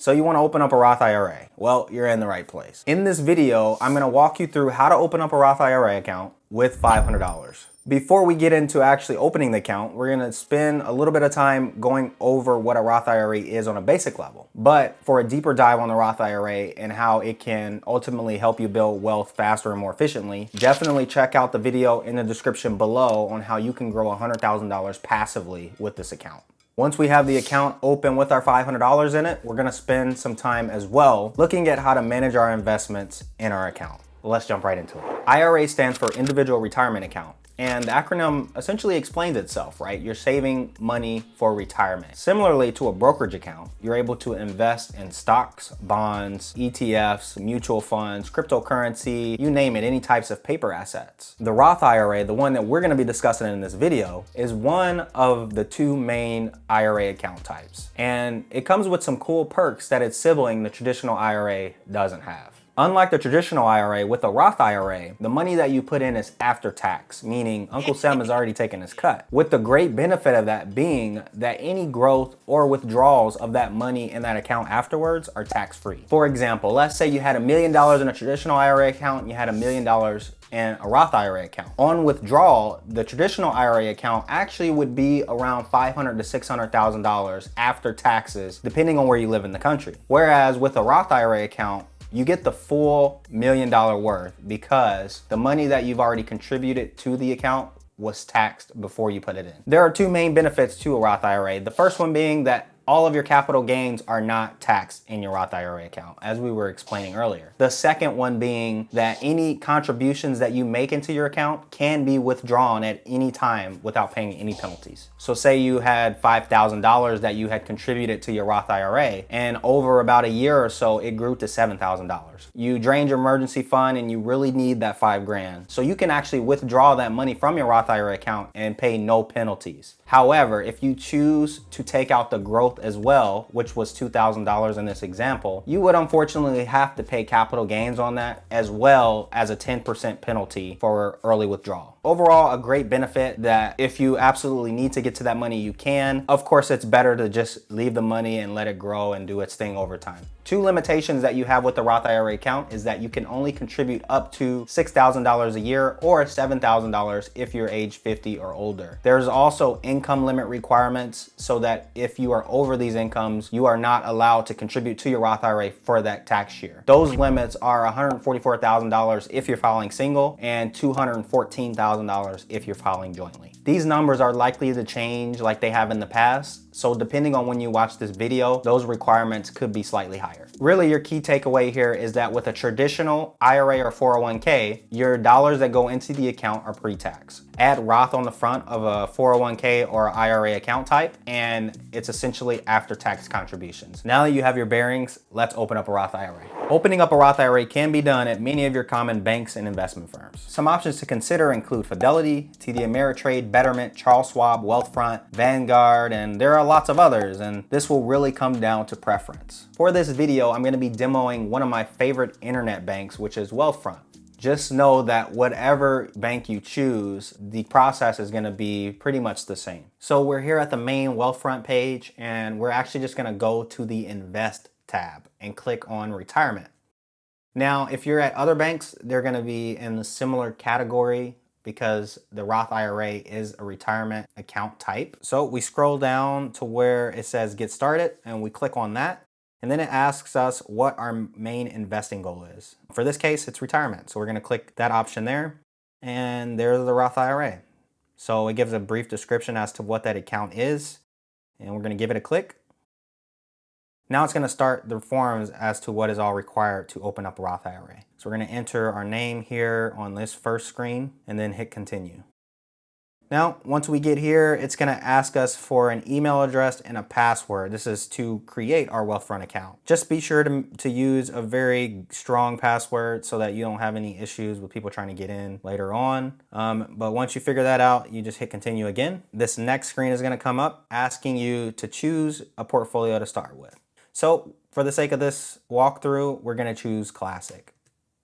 So you want to open up a Roth IRA? Well, you're in the right place. In this video, I'm going to walk you through how to open up a Roth IRA account with $500. Before we get into actually opening the account, we're going to spend a little bit of time going over what a Roth IRA is on a basic level. But for a deeper dive on the Roth IRA and how it can ultimately help you build wealth faster and more efficiently, definitely check out the video in the description below on how you can grow $100,000 passively with this account. Once we have the account open with our $500 in it, we're gonna spend some time as well looking at how to manage our investments in our account. Let's jump right into it. IRA stands for Individual Retirement Account. And the acronym essentially explains itself, right? You're saving money for retirement. Similarly to a brokerage account, you're able to invest in stocks, bonds, ETFs, mutual funds, cryptocurrency, you name it, any types of paper assets. The Roth IRA, the one that we're gonna be discussing in this video, is one of the two main IRA account types. And it comes with some cool perks that its sibling, the traditional IRA, doesn't have. Unlike the traditional IRA, with a Roth IRA, the money that you put in is after tax, meaning Uncle Sam has already taken his cut. With the great benefit of that being that any growth or withdrawals of that money in that account afterwards are tax-free. For example, let's say you had $1 million in a traditional IRA account and you had $1 million in a Roth IRA account. On withdrawal, the traditional IRA account actually would be around $500,000 to $600,000 after taxes, depending on where you live in the country. Whereas with a Roth IRA account, you get the full $1 million worth because the money that you've already contributed to the account was taxed before you put it in. There are two main benefits to a Roth IRA. The first one being that all of your capital gains are not taxed in your Roth IRA account, as we were explaining earlier. The second one being that any contributions that you make into your account can be withdrawn at any time without paying any penalties. So say you had $5,000 that you had contributed to your Roth IRA, and over about a year or so, it grew to $7,000. You drained your emergency fund and you really need that $5,000. So you can actually withdraw that money from your Roth IRA account and pay no penalties. However, if you choose to take out the growth as well, which was $2,000 in this example, you would unfortunately have to pay capital gains on that as well as a 10% penalty for early withdrawal. Overall, a great benefit that if you absolutely need to get to that money, you can. Of course, it's better to just leave the money and let it grow and do its thing over time. Two limitations that you have with the Roth IRA account is that you can only contribute up to $6,000 a year or $7,000 if you're age 50 or older. There's also income limit requirements so that if you are over these incomes, you are not allowed to contribute to your Roth IRA for that tax year. Those limits are $144,000 if you're filing single and $214,000 if you're filing jointly. These numbers are likely to change like they have in the past, so depending on when you watch this video, those requirements could be slightly higher. Really, your key takeaway here is that with a traditional IRA or 401k, your dollars that go into the account are pre-tax. Add Roth on the front of a 401k or IRA account type, and it's essentially after-tax contributions. Now that you have your bearings, let's open up a Roth IRA. Opening up a Roth IRA can be done at many of your common banks and investment firms. Some options to consider include Fidelity, TD Ameritrade, Betterment, Charles Schwab, Wealthfront, Vanguard, and there are lots of others, and this will really come down to preference. For this video, I'm going to be demoing one of my favorite internet banks, which is Wealthfront. Just know that whatever bank you choose, the process is going to be pretty much the same. So we're here at the main Wealthfront page, and we're actually just going to go to the Invest tab and click on Retirement. Now, if you're at other banks, they're going to be in a similar category because the Roth IRA is a retirement account type. So we scroll down to where it says Get Started, and we click on that. And then it asks us what our main investing goal is. For this case, it's retirement. So we're going to click that option there. And there's the Roth IRA. So it gives a brief description as to what that account is. And we're going to give it a click. Now it's going to start the forms as to what is all required to open up a Roth IRA. So we're going to enter our name here on this first screen and then hit continue. Now, once we get here, it's going to ask us for an email address and a password. This is to create our Wealthfront account. Just be sure to use a very strong password so that you don't have any issues with people trying to get in later on. But once you figure that out, you just hit continue again. This next screen is going to come up asking you to choose a portfolio to start with. So for the sake of this walkthrough, we're going to choose Classic.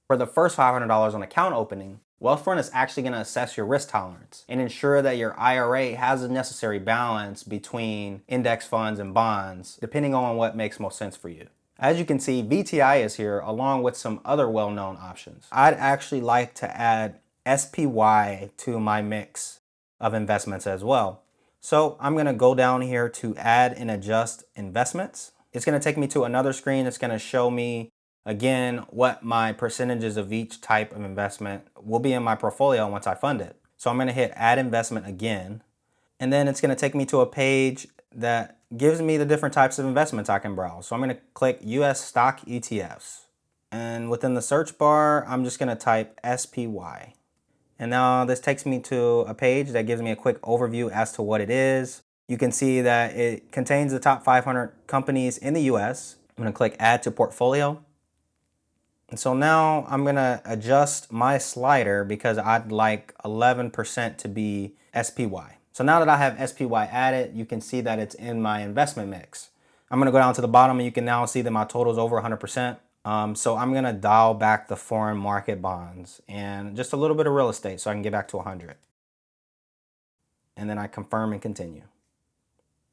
For the first $500 on account opening, Wealthfront is actually going to assess your risk tolerance and ensure that your IRA has the necessary balance between index funds and bonds, depending on what makes most sense for you. As you can see, VTI is here along with some other well-known options. I'd actually like to add SPY to my mix of investments as well. So I'm gonna go down here to add and adjust investments. It's gonna take me to another screen. It's gonna show me again what my percentages of each type of investment will be in my portfolio once I fund it. So I'm gonna hit add investment again. And then it's gonna take me to a page that gives me the different types of investments I can browse. So I'm gonna click US stock ETFs. And within the search bar, I'm just gonna type SPY. And now this takes me to a page that gives me a quick overview as to what it is. You can see that it contains the top 500 companies in the US. I'm gonna click add to portfolio. And so now I'm gonna adjust my slider because I'd like 11% to be SPY. So now that I have SPY added, you can see that it's in my investment mix. I'm gonna go down to the bottom and you can now see that my total is over 100%. So I'm gonna dial back the foreign market bonds and just a little bit of real estate so I can get back to 100. And then I confirm and continue.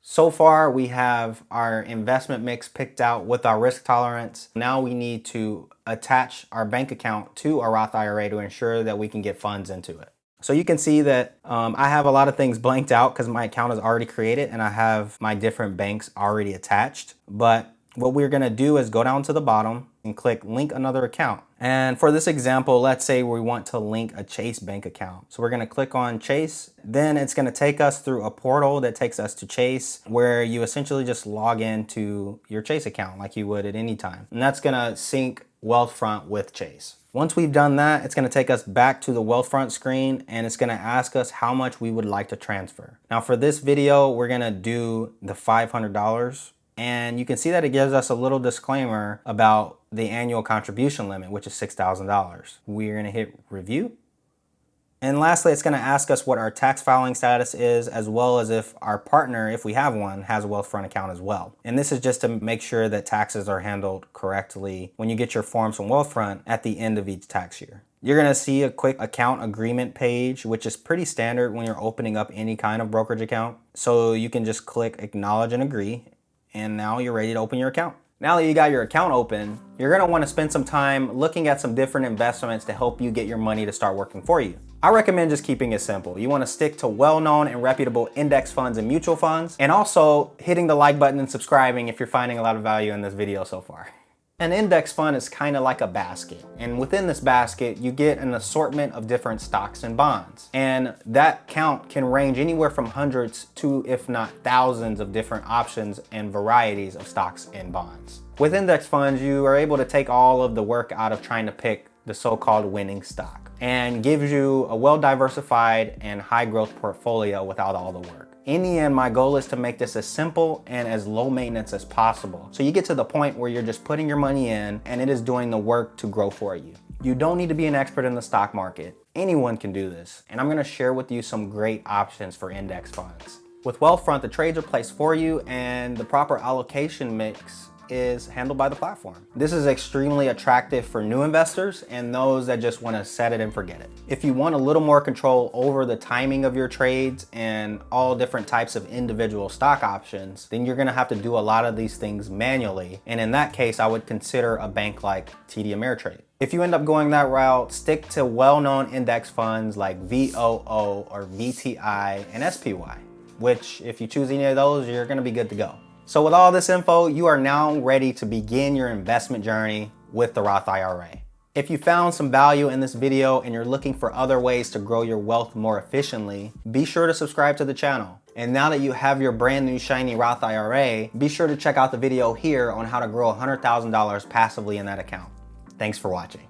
So far, we have our investment mix picked out with our risk tolerance. Now we need to attach our bank account to a Roth IRA to ensure that we can get funds into it. So you can see that I have a lot of things blanked out because my account is already created and I have my different banks already attached. But what we're gonna do is go down to the bottom and click link another account. And for this example, let's say we want to link a Chase bank account. So we're gonna click on Chase. Then it's gonna take us through a portal that takes us to Chase, where you essentially just log into your Chase account like you would at any time. And that's gonna sync wealthfront with Chase. Once we've done that, it's gonna take us back to the wealthfront screen and it's gonna ask us how much we would like to transfer. Now for this video, we're gonna do the $500. And you can see that it gives us a little disclaimer about the annual contribution limit, which is $6,000. We're gonna hit review. And lastly, it's gonna ask us what our tax filing status is, as well as if our partner, if we have one, has a Wealthfront account as well. And this is just to make sure that taxes are handled correctly when you get your forms from Wealthfront at the end of each tax year. You're gonna see a quick account agreement page, which is pretty standard when you're opening up any kind of brokerage account. So you can just click acknowledge and agree. And now you're ready to open your account. Now that you got your account open, you're gonna wanna spend some time looking at some different investments to help you get your money to start working for you. I recommend just keeping it simple. You wanna stick to well-known and reputable index funds and mutual funds, and also hitting the like button and subscribing if you're finding a lot of value in this video so far. An index fund is kind of like a basket, and within this basket you get an assortment of different stocks and bonds, and that count can range anywhere from hundreds to, if not thousands, of different options and varieties of stocks and bonds. With index funds, you are able to take all of the work out of trying to pick the so-called winning stock and gives you a well-diversified and high-growth portfolio without all the work. In the end, my goal is to make this as simple and as low maintenance as possible. So you get to the point where you're just putting your money in and it is doing the work to grow for you. You don't need to be an expert in the stock market. Anyone can do this. And I'm gonna share with you some great options for index funds. With Wealthfront, the trades are placed for you and the proper allocation mix is handled by the platform. This is extremely attractive for new investors and those that just want to set it and forget it. If you want a little more control over the timing of your trades and all different types of individual stock options, then you're going to have to do a lot of these things manually. And in that case, I would consider a bank like TD Ameritrade. If you end up going that route, stick to well-known index funds like VOO or VTI and SPY, which if you choose any of those, you're going to be good to go. So with all this info, you are now ready to begin your investment journey with the Roth IRA. If you found some value in this video and you're looking for other ways to grow your wealth more efficiently, be sure to subscribe to the channel. And now that you have your brand new shiny Roth IRA, be sure to check out the video here on how to grow $100,000 passively in that account. Thanks for watching.